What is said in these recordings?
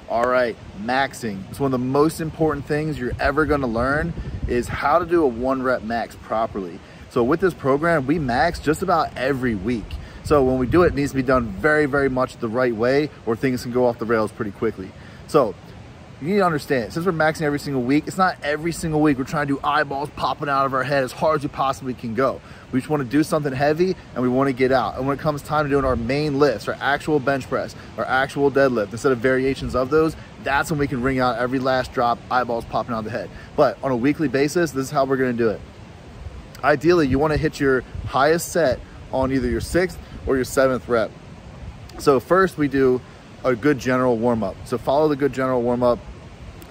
All right, maxing. It's one of the most important things you're ever gonna learn is how to do a 1 rep max properly. So with this program, we max just about every week. So when we do it, it needs to be done very, very much the right way, or things can go off the rails pretty quickly. So you need to understand, since we're maxing every single week, it's not every single week we're trying to do eyeballs popping out of our head as hard as we possibly can go. We just want to do something heavy and we want to get out. And when it comes time to doing our main lifts, our actual bench press, our actual deadlift, instead of variations of those, that's when we can ring out every last drop, eyeballs popping out of the head. But on a weekly basis, this is how we're going to do it. Ideally, you want to hit your highest set on either your 6th or your 7th rep. So first we do a good general warm-up. So follow the good general warm-up,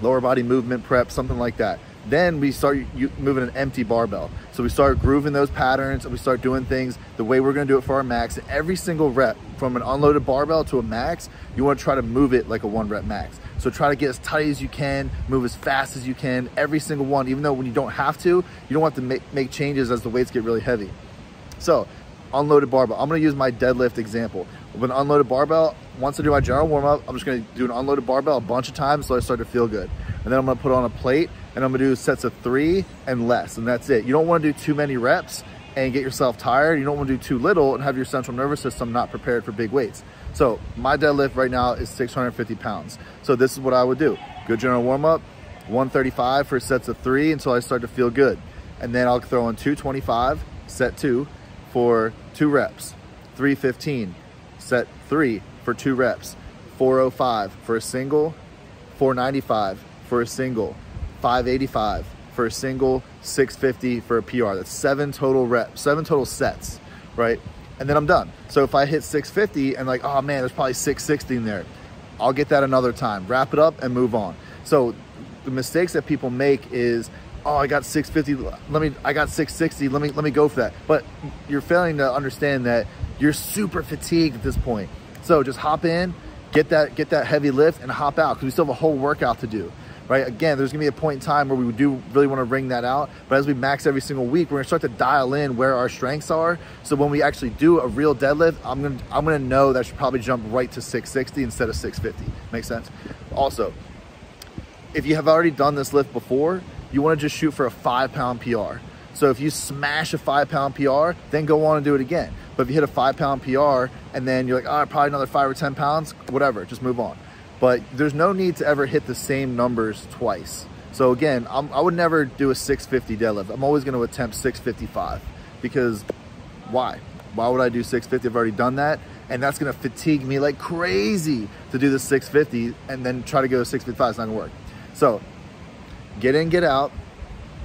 lower body movement prep, something like that. Then we start moving an empty barbell. So we start grooving those patterns and we start doing things the way we're gonna do it for our max. And every single rep, from an unloaded barbell to a max, you wanna try to move it like a 1 rep max. So try to get as tight as you can, move as fast as you can, every single one, even though when you don't have to, you don't have to make changes as the weights get really heavy. So unloaded barbell, I'm gonna use my deadlift example. With an unloaded barbell, once I do my general warm-up, I'm just gonna do an unloaded barbell a bunch of times so I start to feel good. And then I'm gonna put on a plate and I'm gonna do sets of 3 and less, and that's it. You don't wanna do too many reps and get yourself tired. You don't wanna do too little and have your central nervous system not prepared for big weights. So my deadlift right now is 650 pounds. So this is what I would do. Good general warm-up, 135 for sets of 3 until I start to feel good. And then I'll throw in 225, set 2 for 2 reps, 315, set 3 for 2 reps, 405 for a single, 495 for a single, 585 for a single, 650 for a PR. That's 7 total reps, 7 total sets, right? And then I'm done. So if I hit 650 and like, oh man, there's probably 660 in there, I'll get that another time, wrap it up and move on. So the mistakes that people make is, oh, I got 650, I got 660, let me go for that. But you're failing to understand that you're super fatigued at this point. So just hop in, get that heavy lift and hop out, because we still have a whole workout to do, right? Again, there's gonna be a point in time where we do really wanna ring that out, but as we max every single week, we're gonna start to dial in where our strengths are. So when we actually do a real deadlift, I'm gonna know that I should probably jump right to 660 instead of 650. Make sense? Also, if you have already done this lift before, you wanna just shoot for a 5-pound PR. So if you smash a 5-pound PR, then go on and do it again. But if you hit a 5-pound PR and then you're like, oh, probably another 5 or 10 pounds, whatever, just move on. But there's no need to ever hit the same numbers twice. So again, I would never do a 650 deadlift. I'm always gonna attempt 655, because why? Why would I do 650? I've already done that. And that's gonna fatigue me like crazy to do the 650 and then try to go to 655, it's not gonna work. So get in, get out,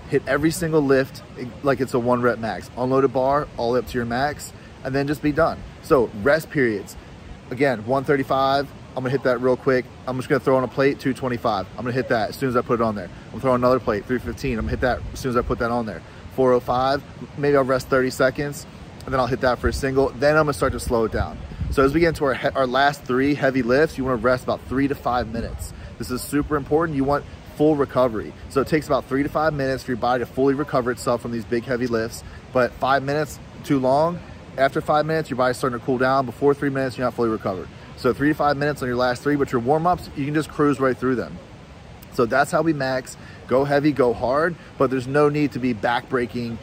hit every single lift like it's a 1 rep max. Unloaded bar all the way up to your max, and then just be done. So rest periods. Again, 135, I'm gonna hit that real quick. I'm just gonna throw on a plate, 225. I'm gonna hit that as soon as I put it on there. I'm gonna throw another plate, 315. I'm gonna hit that as soon as I put that on there. 405, maybe I'll rest 30 seconds, and then I'll hit that for a single. Then I'm gonna start to slow it down. So as we get into our last 3 heavy lifts, you wanna rest about 3 to 5 minutes. This is super important. You want full recovery. So it takes about 3 to 5 minutes for your body to fully recover itself from these big heavy lifts, but 5 minutes, too long. After 5 minutes, your body's starting to cool down. Before 3 minutes, you're not fully recovered. So 3 to 5 minutes on your last 3, but your warm-ups, you can just cruise right through them. So that's how we max. Go heavy, go hard, but there's no need to be back-breaking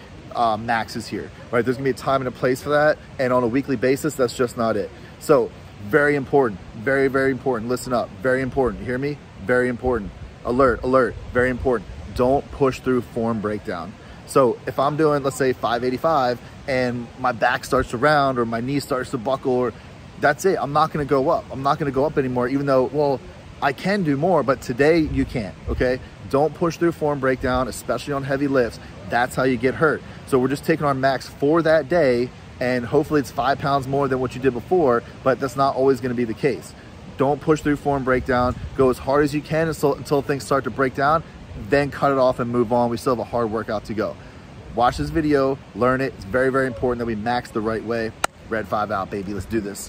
maxes here, right? There's gonna be a time and a place for that, and on a weekly basis, that's just not it. So very important, very, very important. Listen up, very important. You hear me? Very important. Alert, alert, very important. Don't push through form breakdown. So if I'm doing, let's say 585 and my back starts to round or my knee starts to buckle, or that's it, I'm not gonna go up. I'm not gonna go up anymore, even though, well, I can do more, but today you can't, okay? Don't push through form breakdown, especially on heavy lifts. That's how you get hurt. So we're just taking our max for that day, and hopefully it's 5 pounds more than what you did before, but that's not always gonna be the case. Don't push through form breakdown. Go as hard as you can until things start to break down, then cut it off and move on. We still have a hard workout to go. Watch this video, learn it. It's very, very important that we max the right way. Red 5 out, baby. Let's do this.